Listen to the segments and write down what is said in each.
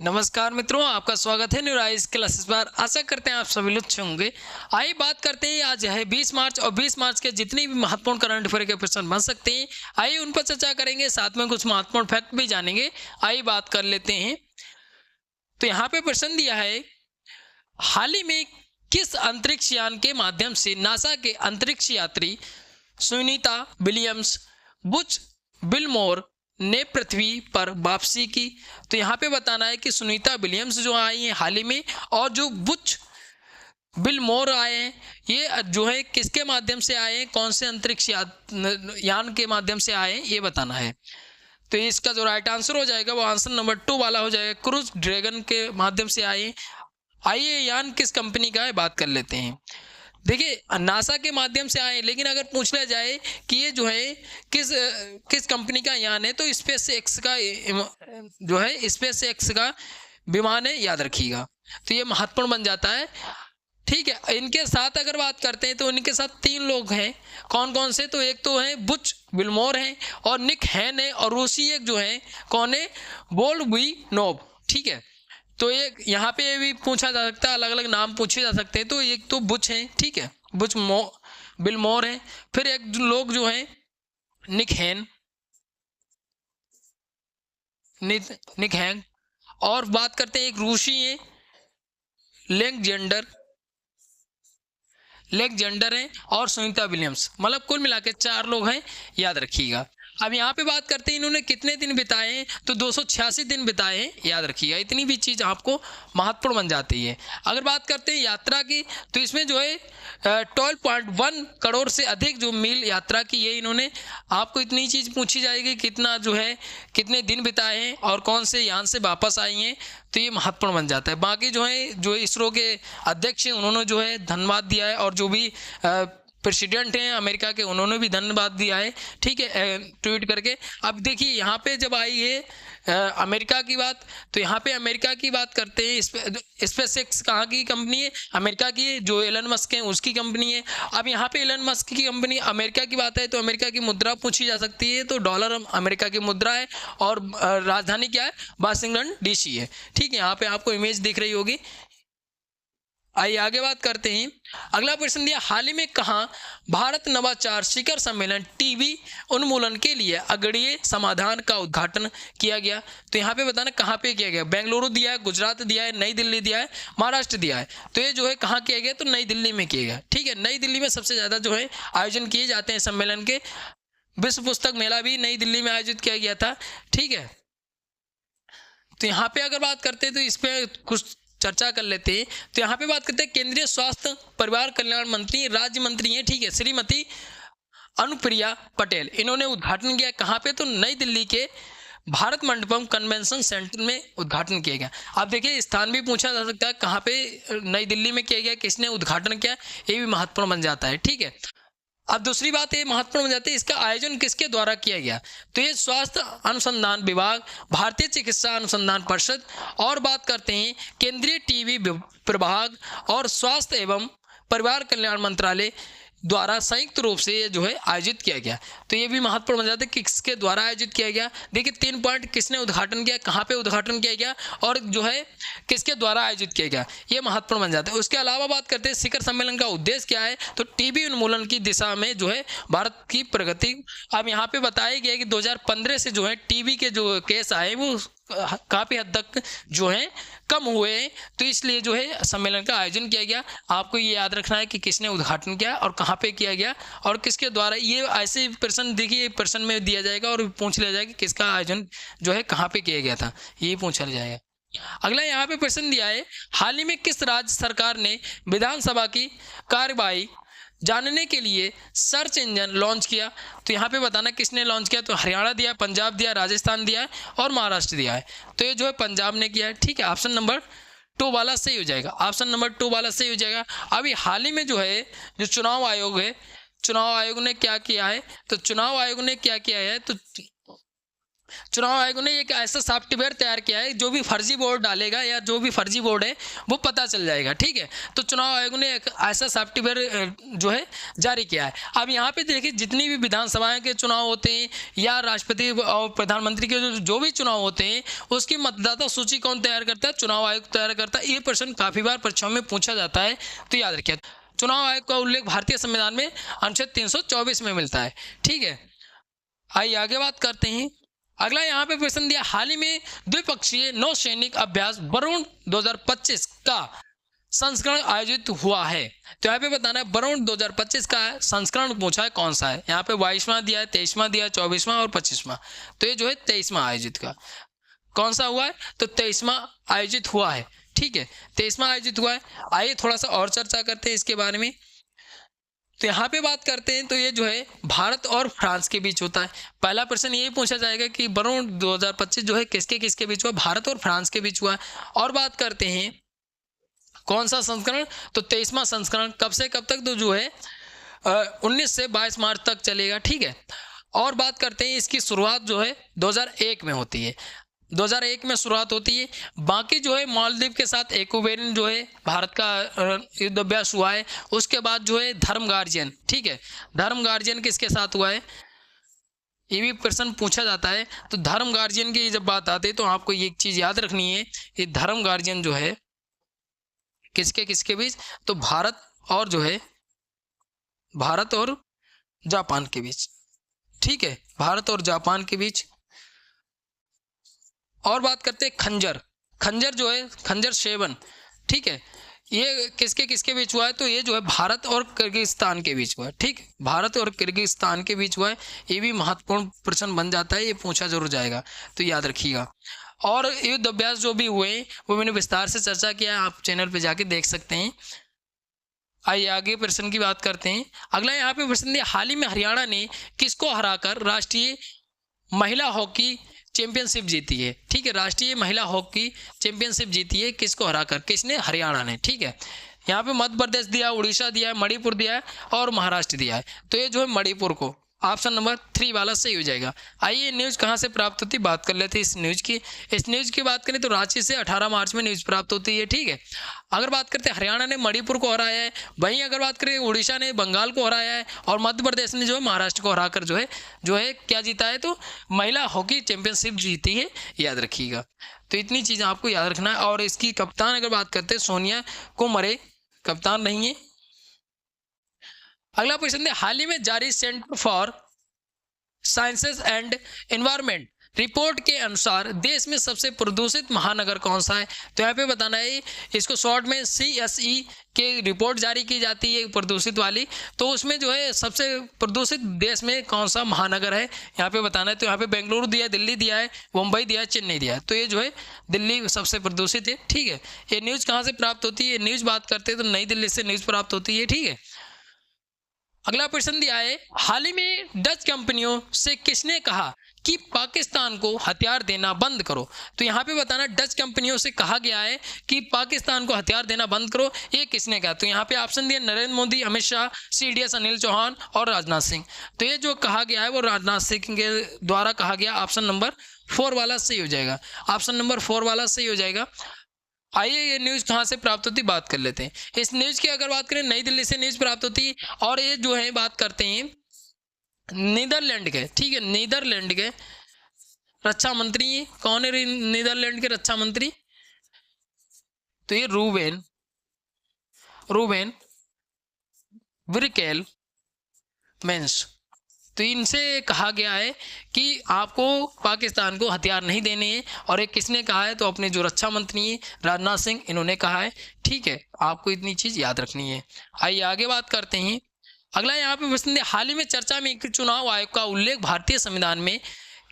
नमस्कार मित्रों, आपका स्वागत है न्यूराइज क्लासेस पर। आशा करते हैं आप सभी लोग अच्छे होंगे। आइए बात करते हैं, आज है 20 मार्च और 20 मार्च के जितनी भी महत्वपूर्ण करंट अफेयर के प्रश्न बन सकते हैं, आइए उन पर चर्चा करेंगे, साथ में कुछ महत्वपूर्ण फैक्ट भी जानेंगे। आइए बात कर लेते हैं। तो यहाँ पे प्रश्न दिया है, हाल ही में किस अंतरिक्ष यान के माध्यम से नासा के अंतरिक्ष यात्री सुनीता विलियम्स बुच बिलमोर ने पृथ्वी पर वापसी की। तो यहाँ पे बताना है कि सुनीता विलियम्स जो आई हैं हाल ही में, और जो बुच बिलमोर आए हैं, ये जो है किसके माध्यम से आए हैं, कौन से अंतरिक्ष यान के माध्यम से आए हैं, ये बताना है। तो इसका जो राइट आंसर हो जाएगा वो आंसर नंबर 2 वाला हो जाएगा, क्रूज ड्रैगन के माध्यम से आए हैं। आइए यान किस कंपनी का है बात कर लेते हैं। देखिए नासा के माध्यम से आए, लेकिन अगर पूछ लिया जाए कि ये जो है किस कंपनी का यान है, तो स्पेस एक्स का जो है स्पेस एक्स का विमान है, याद रखिएगा। तो ये महत्वपूर्ण बन जाता है। ठीक है, इनके साथ अगर बात करते हैं तो इनके साथ 3 लोग हैं। कौन कौन से? तो एक तो है बुच विलमोर हैं, और निक हैन है, और रूसी एक जो है कौन है, बोल्बुइनोव। ठीक है, तो ये यहाँ पे भी पूछा जा सकता है, अलग अलग नाम पूछे जा सकते हैं। तो एक तो बुच है, ठीक है, बिलमोर है। फिर एक लोग जो है निक हैंग, और बात करते हैं एक रूसी है, लेगजेंडर है, और सुनीता विलियम्स। मतलब कुल मिला के 4 लोग हैं, याद रखिएगा। अब यहाँ पे बात करते हैं इन्होंने कितने दिन बिताए हैं, तो 286 दिन बिताए हैं, याद रखिएगा। इतनी भी चीज़ आपको महत्वपूर्ण बन जाती है। अगर बात करते हैं यात्रा की, तो इसमें जो है 12.1 करोड़ से अधिक जो मील यात्रा की है इन्होंने। आपको इतनी चीज़ पूछी जाएगी, कितना जो है कितने दिन बिताए हैं और कौन से यान से वापस आई हैं, तो ये महत्वपूर्ण बन जाता है। बाकी जो है जो इसरो के अध्यक्ष हैं उन्होंने जो है धन्यवाद दिया है, और जो भी प्रेसिडेंट हैं अमेरिका के उन्होंने भी धन्यवाद दिया है, ठीक है, ट्वीट करके। अब देखिए यहाँ पे जब आई है अमेरिका की बात, तो यहाँ पे अमेरिका की बात करते हैं। स्पेस एक्स कहाँ की कंपनी है? अमेरिका की है, जो एलन मस्क है उसकी कंपनी है। अब यहाँ पे एलन मस्क की कंपनी अमेरिका की बात है, तो अमेरिका की मुद्रा पूछी जा सकती है, तो डॉलर अमेरिका की मुद्रा है, और राजधानी क्या है? वाशिंगटन डीसी है। ठीक है, यहाँ पे आपको इमेज दिख रही होगी। आइए आगे बात करते हैं। अगला प्रश्न दिया, हाल ही में कहाँ भारत नवाचार शिखर सम्मेलन टीबी उन्मूलन के लिए अग्रणीय समाधान का उद्घाटन किया गया? तो यहाँ पे बताना कहाँ पे किया गया। बेंगलुरु दिया है, गुजरात दिया है, नई दिल्ली दिया है, महाराष्ट्र दिया है। तो ये जो है कहाँ किया गया? तो नई दिल्ली में किया गया। ठीक है, नई दिल्ली में सबसे ज़्यादा जो है आयोजन किए जाते हैं सम्मेलन के। विश्व पुस्तक मेला भी नई दिल्ली में आयोजित किया गया था। ठीक है, तो यहाँ पे अगर बात करते हैं तो इस पर कुछ चर्चा कर लेते हैं। तो यहाँ पे बात करते हैं, केंद्रीय स्वास्थ्य परिवार कल्याण मंत्री राज्य मंत्री हैं, ठीक है, श्रीमती अनुप्रिया पटेल, इन्होंने उद्घाटन किया कहाँ पे? तो नई दिल्ली के भारत मंडपम कन्वेंशन सेंटर में उद्घाटन किया गया। आप देखिए स्थान भी पूछा जा सकता है, कहाँ पे नई दिल्ली में किया गया, किसने उद्घाटन किया, ये भी महत्वपूर्ण बन जाता है। ठीक है, अब दूसरी बात ये महत्वपूर्ण हो जाती है, इसका आयोजन किसके द्वारा किया गया? तो ये स्वास्थ्य अनुसंधान विभाग, भारतीय चिकित्सा अनुसंधान परिषद, और बात करते हैं केंद्रीय टीबी प्रभाग और स्वास्थ्य एवं परिवार कल्याण मंत्रालय द्वारा संयुक्त रूप से ये जो है आयोजित किया गया। तो ये भी महत्वपूर्ण बन जाता है कि किसके द्वारा आयोजित किया गया। देखिए 3 पॉइंट, किसने उद्घाटन किया, कहाँ पे उद्घाटन किया गया, और जो है किसके द्वारा आयोजित किया गया, ये महत्वपूर्ण बन जाता है। उसके अलावा बात करते हैं शिखर सम्मेलन का उद्देश्य क्या है, तो टीबी उन्मूलन की दिशा में जो है भारत की प्रगति। अब यहाँ पे बताया गया कि 2015 से जो है टीबी के जो केस आए वो काफ़ी हद तक जो है कम हुए हैं, तो इसलिए जो है सम्मेलन का आयोजन किया गया। आपको ये याद रखना है कि किसने उद्घाटन किया और कहाँ पे किया गया और किसके द्वारा। ये ऐसे प्रश्न देखिए प्रश्न में दिया जाएगा और पूछ लिया जाएगा कि किसका आयोजन जो है कहाँ पे किया गया था, ये पूछा जाएगा। अगला यहाँ पे प्रश्न दिया है, हाल ही में किस राज्य सरकार ने विधानसभा की कार्यवाही जानने के लिए सर्च इंजन लॉन्च किया? तो यहाँ पे बताना किसने लॉन्च किया। तो हरियाणा दिया, पंजाब दिया, राजस्थान दिया है, और महाराष्ट्र दिया है। तो ये जो है पंजाब ने किया है। ठीक है, ऑप्शन नंबर 2 वाला सही हो जाएगा, ऑप्शन नंबर 2 वाला सही हो जाएगा। अभी हाल ही में जो है जो चुनाव आयोग है, चुनाव आयोग ने क्या किया है, तो चुनाव आयोग ने क्या किया है, तो चुनाव आयोग ने एक ऐसा सॉफ्टवेयर तैयार किया है, जो भी फर्जी वोट डालेगा या जो भी फर्जी वोट है वो पता चल जाएगा, ठीक है। तो चुनाव आयोग ने एक ऐसा सॉफ्टवेयर जो है जारी किया है। अब यहाँ पे देखिए, जितनी भी विधानसभाएं के चुनाव होते हैं या राष्ट्रपति और प्रधानमंत्री के जो भी चुनाव होते हैं, उसकी मतदाता सूची कौन तैयार करता है? चुनाव आयोग तैयार करता है। ये प्रश्न काफ़ी बार परीक्षाओं में पूछा जाता है, तो याद रखिए। चुनाव आयोग का उल्लेख भारतीय संविधान में अनुच्छेद 324 में मिलता है, ठीक है। आइए आगे बात करते हैं। अगला यहाँ पे प्रश्न दिया, हाल ही में द्विपक्षीय नौसैनिक अभ्यास वरुण 2025 का संस्करण आयोजित हुआ है। तो यहाँ पे बताना है वरुण 2025 का संस्करण पूछा है, कौन सा है। यहाँ पे 22वां दिया है, 23वां दिया है, 24वां और 25वां। तो ये जो है 23वां आयोजित का कौन सा हुआ है? तो 23वां आयोजित हुआ है, ठीक है, 23वां आयोजित हुआ है। आइए थोड़ा सा और चर्चा करते हैं इसके बारे में। तो यहाँ पे बात करते हैं, तो ये जो है भारत और फ्रांस के बीच होता है। पहला प्रश्न ये पूछा जाएगा कि वरुण 2025 जो है किसके किसके बीच हुआ? भारत और फ्रांस के बीच हुआ है। और बात करते हैं कौन सा संस्करण? तो 23वां संस्करण। कब से कब तक? तो जो है 19 से 22 मार्च तक चलेगा, ठीक है। और बात करते हैं, इसकी शुरुआत जो है 2001 में होती है, 2001 में शुरुआत होती है। बाकी जो है मालदीव के साथ एक्वेरियन जो है भारत का युद्ध अभ्यास हुआ है। उसके बाद जो है धर्म गार्जियन, ठीक है, धर्म गार्जियन किसके साथ हुआ है? ये भी प्रश्न पूछा जाता है। तो धर्म गार्जियन की जब बात आती है तो आपको ये एक चीज याद रखनी है, ये धर्म गार्जियन जो है किसके किसके बीच? तो भारत और जो है भारत और जापान के बीच, ठीक है, भारत और जापान के बीच। और बात करते हैं खंजर। खंजर जो है खंजर 7, ठीक है, ये किसके किसके बीच हुआ है? तो ये जो है भारत और किर्गिस्तान के बीच हुआ है, ठीक, भारत और किर्गिस्तान के बीच हुआ है। ये भी महत्वपूर्ण प्रश्न बन जाता है, ये पूछा जरूर जाएगा, तो याद रखिएगा। और युद्ध अभ्यास जो भी हुए वो मैंने विस्तार से चर्चा किया है, आप चैनल पे जाके देख सकते हैं। आइए आगे प्रश्न की बात करते हैं। अगला यहाँ पे प्रश्न दिया, हाल ही में हरियाणा ने किसको हराकर राष्ट्रीय महिला हॉकी चैंपियनशिप जीती है? ठीक है, राष्ट्रीय महिला हॉकी चैंपियनशिप जीती है, किसको हराकर? किसने? हरियाणा ने, ठीक है। यहाँ पे मध्य प्रदेश दिया, उड़ीसा दिया है, मणिपुर दिया है और महाराष्ट्र दिया है। तो ये जो है मणिपुर को ऑप्शन नंबर 3 वाला सही हो जाएगा। आइए न्यूज़ कहाँ से प्राप्त होती है बात कर लेते हैं इस न्यूज़ की। इस न्यूज़ की बात करें तो रांची से 18 मार्च में न्यूज़ प्राप्त होती है, ठीक है। अगर बात करते हैं हरियाणा ने मणिपुर को हराया है, वहीं अगर बात करें उड़ीसा ने बंगाल को हराया है और मध्य प्रदेश ने जो है महाराष्ट्र को हराकर जो है क्या जीता है? तो महिला हॉकी चैंपियनशिप जीती है, याद रखिएगा। तो इतनी चीज़ें आपको याद रखना है। और इसकी कप्तान अगर बात करते हैं सोनिया कुमरे कप्तान नहीं है। अगला प्रश्न है, हाल ही में जारी centre for sciences and environment report के अनुसार देश में सबसे प्रदूषित महानगर कौन सा है? तो यहाँ पे बताना है, इसको शॉर्ट में CSE के रिपोर्ट जारी की जाती है प्रदूषित वाली। तो उसमें जो है सबसे प्रदूषित देश में कौन सा महानगर है यहाँ पे बताना है। तो यहाँ पे बेंगलुरु दिया है, दिल्ली दिया है, मुंबई दिया है, चेन्नई दिया है। तो ये जो है दिल्ली सबसे प्रदूषित है, ठीक है। ये न्यूज़ कहाँ से प्राप्त होती है? न्यूज़ बात करते हैं तो नई दिल्ली से न्यूज़ प्राप्त होती है, ठीक है। अगला प्रश्न दिया है, हाल ही में डच कंपनियों से किसने कहा कि पाकिस्तान को हथियार देना बंद करो? तो यहाँ पे बताना डच कंपनियों से कहा गया है कि पाकिस्तान को हथियार देना बंद करो, ये किसने कहा? तो यहाँ पे ऑप्शन दिया नरेंद्र मोदी, अमित शाह, CDS अनिल चौहान और राजनाथ सिंह। तो ये जो कहा गया है वो राजनाथ सिंह के द्वारा कहा गया। ऑप्शन नंबर 4 वाला सही हो जाएगा, ऑप्शन नंबर 4 वाला सही हो जाएगा। आइए ये न्यूज़ कहाँ से प्राप्त होती बात कर लेते हैं। इस न्यूज़ की अगर बात करें नई दिल्ली से न्यूज़ प्राप्त होती है। और ये जो है बात करते हैं नीदरलैंड के, ठीक है, नीदरलैंड के रक्षा मंत्री कौन है? नीदरलैंड के रक्षा मंत्री तो ये रूबेन ब्रिकेलमेन्स। तो इनसे कहा गया है कि आपको पाकिस्तान को हथियार नहीं देने हैं। और ये किसने कहा है? तो अपने जो रक्षा मंत्री हैं राजनाथ सिंह, इन्होंने कहा है, ठीक है। आपको इतनी चीज़ याद रखनी है। आइए आगे बात करते हैं। अगला यहाँ पे प्रश्न है, हाल ही में चर्चा में चुनाव आयोग का उल्लेख भारतीय संविधान में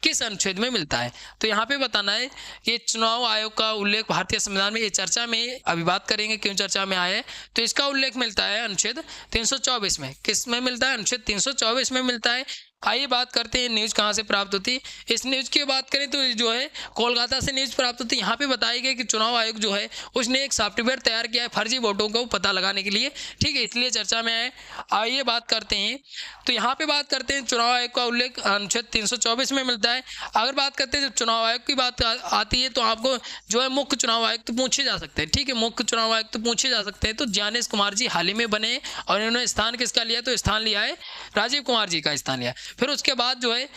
किस अनुच्छेद में मिलता है? तो यहाँ पे बताना है कि चुनाव आयोग का उल्लेख भारतीय संविधान में, ये चर्चा में अभी बात करेंगे क्यों चर्चा में आया है। तो इसका उल्लेख मिलता है अनुच्छेद 324 में। किस में मिलता है? अनुच्छेद 324 में मिलता है। आइए बात करते हैं न्यूज़ कहाँ से प्राप्त होती है। इस न्यूज़ की बात करें तो जो है कोलकाता से न्यूज़ प्राप्त होती है। यहाँ पे बताया गया कि चुनाव आयोग जो है उसने एक सॉफ्टवेयर तैयार किया है फर्जी वोटों को पता लगाने के लिए, ठीक है, इसलिए चर्चा में आए। आइए बात करते हैं, तो यहाँ पे बात करते हैं चुनाव आयोग का उल्लेख अनुच्छेद 324 में मिलता है। अगर बात करते हैं जब चुनाव आयोग की बात आती है तो आपको जो है मुख्य चुनाव आयुक्त तो पूछे जा सकते हैं, ठीक है, मुख्य चुनाव आयुक्त तो पूछे जा सकते हैं। तो ज्ञानेश कुमार जी हाल ही में बने और इन्होंने स्थान किसका लिया, तो स्थान लिया है राजीव कुमार जी का स्थान लिया। फिर उसके बाद जो है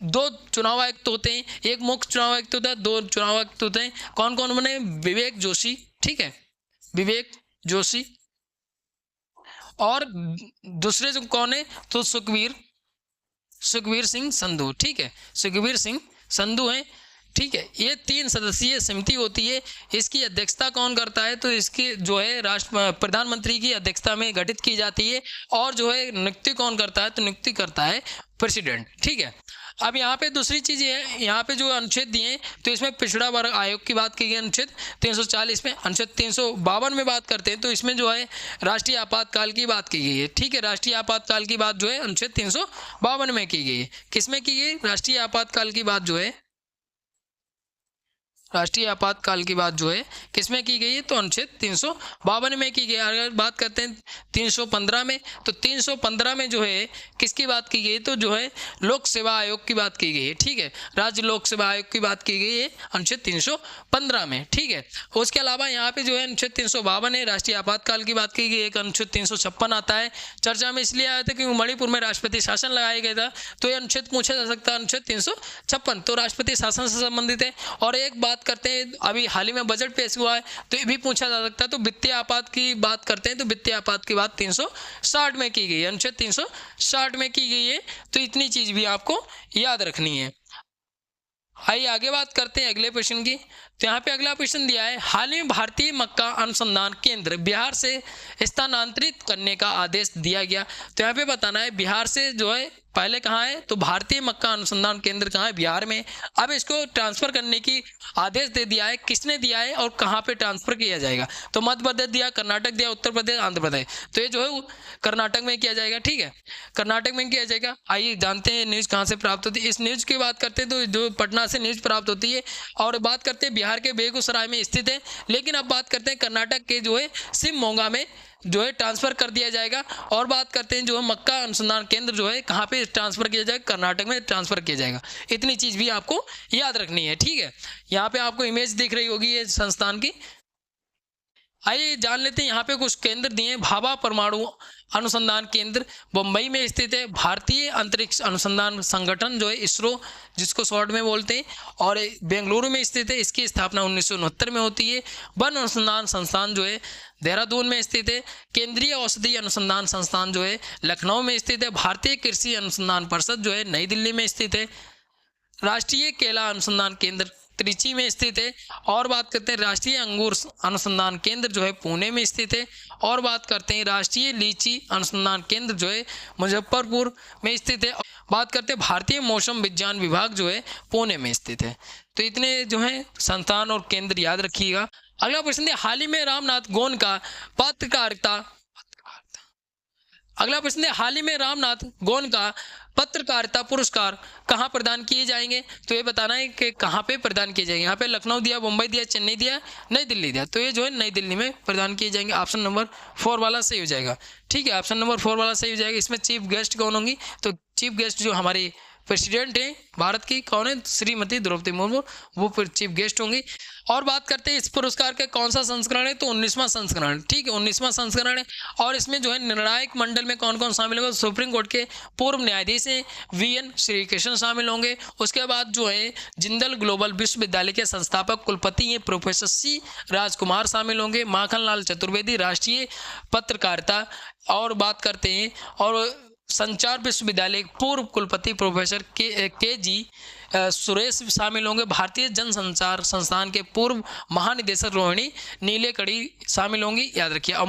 दो चुनाव आयुक्त होते हैं, एक मुख्य चुनाव आयुक्त होता है, दो चुनाव आयुक्त होते हैं। कौन कौन बने, विवेक जोशी, ठीक है, विवेक जोशी, और दूसरे जो कौन है तो सुखबीर सिंह संधू, ठीक है, सुखबीर सिंह संधू हैं, ठीक है। ये 3 सदस्यीय समिति होती है। इसकी अध्यक्षता कौन करता है, तो इसकी जो है प्रधानमंत्री की अध्यक्षता में गठित की जाती है। और जो है नियुक्ति कौन करता है, तो नियुक्ति करता है प्रेसिडेंट, ठीक है। अब यहाँ पे दूसरी चीज़ ये है, यहाँ पे जो अनुच्छेद दिए हैं तो इसमें पिछड़ा वर्ग आयोग की बात की गई अनुच्छेद 340 में। अनुच्छेद 352 में बात करते हैं तो इसमें जो है राष्ट्रीय आपातकाल की बात की गई है, ठीक है। राष्ट्रीय आपातकाल की बात जो है अनुच्छेद 352 में की गई है। किसमें की गई, राष्ट्रीय आपातकाल की बात जो है, राष्ट्रीय आपातकाल की बात जो है किसमें की गई है, तो अनुच्छेद 352 में की गई। अगर बात करते हैं 315 में, तो 315 में जो है किसकी बात की गई, तो जो है लोक सेवा आयोग की बात की गई है, ठीक है, राज्य लोक सेवा आयोग की बात की गई है अनुच्छेद 315 में, ठीक है। उसके अलावा यहाँ पे जो है अनुच्छेद 352 है, राष्ट्रीय आपातकाल की बात की गई। एक अनुच्छेद 356 आता है, चर्चा में इसलिए आया था क्योंकि मणिपुर में राष्ट्रपति शासन लगाया गया था, तो ये अनुच्छेद पूछा जा सकता है, अनुच्छेद 356 तो राष्ट्रपति शासन से संबंधित है। और एक बात करते हैं, अभी हाल ही में बजट पेश हुआ है तो ये भी पूछा जा सकता है। तो वित्तीय आपात की बात करते हैं तो वित्तीय आपात की बात 360 में की गई है, अनुच्छेद 360 में की गई है। तो इतनी चीज भी आपको याद रखनी है। आइए आगे बात करते हैं अगले प्रश्न की। तो यहाँ पे अगला प्रश्न दिया है, हाल ही में भारतीय मक्का अनुसंधान केंद्र बिहार से स्थानांतरित करने का आदेश दिया गया। तो यहाँ पे बताना है बिहार से जो है पहले कहाँ है, तो भारतीय मक्का अनुसंधान केंद्र कहाँ है, बिहार में। अब इसको ट्रांसफर करने की आदेश दे दिया है, किसने दिया है और कहाँ पे ट्रांसफर किया जाएगा, तो मध्य प्रदेश दिया, कर्नाटक दिया, उत्तर प्रदेश, आंध्र प्रदेश। तो ये जो है कर्नाटक में किया जाएगा, ठीक है, कर्नाटक में किया जाएगा। आइए जानते हैं न्यूज़ कहाँ से प्राप्त होती है। इस न्यूज़ की बात करते हैं तो जो पटना से न्यूज़ प्राप्त होती है। और बात करते हैं बिहार के बेगूसराय में स्थित है, लेकिन अब बात करते हैं कर्नाटक के जो है शिवमोगा में जो है ट्रांसफर कर दिया जाएगा। और बात करते हैं जो है मक्का अनुसंधान केंद्र जो है कहाँ पे ट्रांसफर किया जाएगा, कर्नाटक में ट्रांसफर किया जाएगा। इतनी चीज भी आपको याद रखनी है, ठीक है। यहाँ पे आपको इमेज दिख रही होगी ये संस्थान की। आइए जान लेते हैं यहाँ पे कुछ केंद्र दिए हैं। भाभा परमाणु अनुसंधान केंद्र मुंबई में स्थित है। भारतीय अंतरिक्ष अनुसंधान संगठन जो है इसरो, जिसको शॉर्ट में बोलते हैं, और बेंगलुरु में स्थित है। इसकी स्थापना 1969 में होती है। वन अनुसंधान संस्थान जो है देहरादून में स्थित है। केंद्रीय औषधि अनुसंधान संस्थान जो है लखनऊ में स्थित है। भारतीय कृषि अनुसंधान परिषद जो है नई दिल्ली में स्थित है। राष्ट्रीय केला अनुसंधान केंद्र त्रिची में स्थित है। और बात करते हैं राष्ट्रीय अंगूर अनुसंधान केंद्र जो है पुणे में स्थित है। और बात करते हैं राष्ट्रीय लीची अनुसंधान केंद्र जो है मुजफ्फरपुर में स्थित है। बात करते हैं भारतीय मौसम विज्ञान विभाग जो है पुणे में स्थित है। तो इतने जो है संस्थान और केंद्र याद रखिएगा। अगला प्रश्न है, हाल ही में रामनाथ गोन का पत्रकारिता अगला प्रश्न है, हाल ही में रामनाथ गोन का पत्रकारिता पुरस्कार कहाँ प्रदान किए जाएंगे। तो ये बताना है कि कहाँ पे प्रदान किए जाएंगे। यहाँ पे लखनऊ दिया, मुंबई दिया, चेन्नई दिया, नई दिल्ली दिया। तो ये जो है नई दिल्ली में प्रदान किए जाएंगे। ऑप्शन नंबर 4 वाला सही हो जाएगा, ठीक है, ऑप्शन नंबर 4 वाला सही हो जाएगा। इसमें चीफ गेस्ट कौन होंगी, तो चीफ गेस्ट जो हमारी प्रेसिडेंट है भारत की, कौन है, श्रीमती द्रौपदी मुर्मू, वो फिर चीफ गेस्ट होंगी। और बात करते हैं इस पुरस्कार का कौन सा संस्करण है, तो 19वां संस्करण, ठीक है, 19वां संस्करण है। और इसमें जो है निर्णायक मंडल में कौन कौन शामिल होगा, सुप्रीम कोर्ट के पूर्व न्यायाधीश हैं VN श्रीकृष्ण शामिल होंगे। उसके बाद जो है जिंदल ग्लोबल विश्वविद्यालय के संस्थापक कुलपति हैं प्रोफेसर C राजकुमार शामिल होंगे। माखनलाल चतुर्वेदी राष्ट्रीय पत्रकारिता। और बात करते हैं और संचार विश्वविद्यालय पूर्व कुलपति प्रोफेसर के जी सुरेश शामिल होंगे। भारतीय जनसंचार संस्थान के पूर्व महानिदेशक रोहिणी नीलेकड़ी शामिल होंगी, याद रखिए। और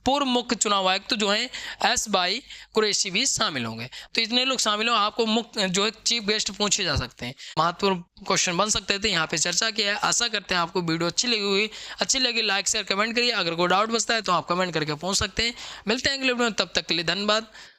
पूर्व मुख्य चुनाव आयुक्त तो जो है S बाई कुरैशी भी शामिल होंगे। तो इतने लोग शामिल हो, आपको मुख्य जो है चीफ गेस्ट पूछे जा सकते हैं, महत्वपूर्ण क्वेश्चन बन सकते थे। यहाँ पे चर्चा किया है। आशा करते हैं आपको वीडियो अच्छी लगी लाइक शेयर कमेंट करिए। अगर कोई डाउट बचता है तो आप कमेंट करके पूछ सकते हैं। मिलते हैं अगले वीडियो में, तब तक के लिए धन्यवाद।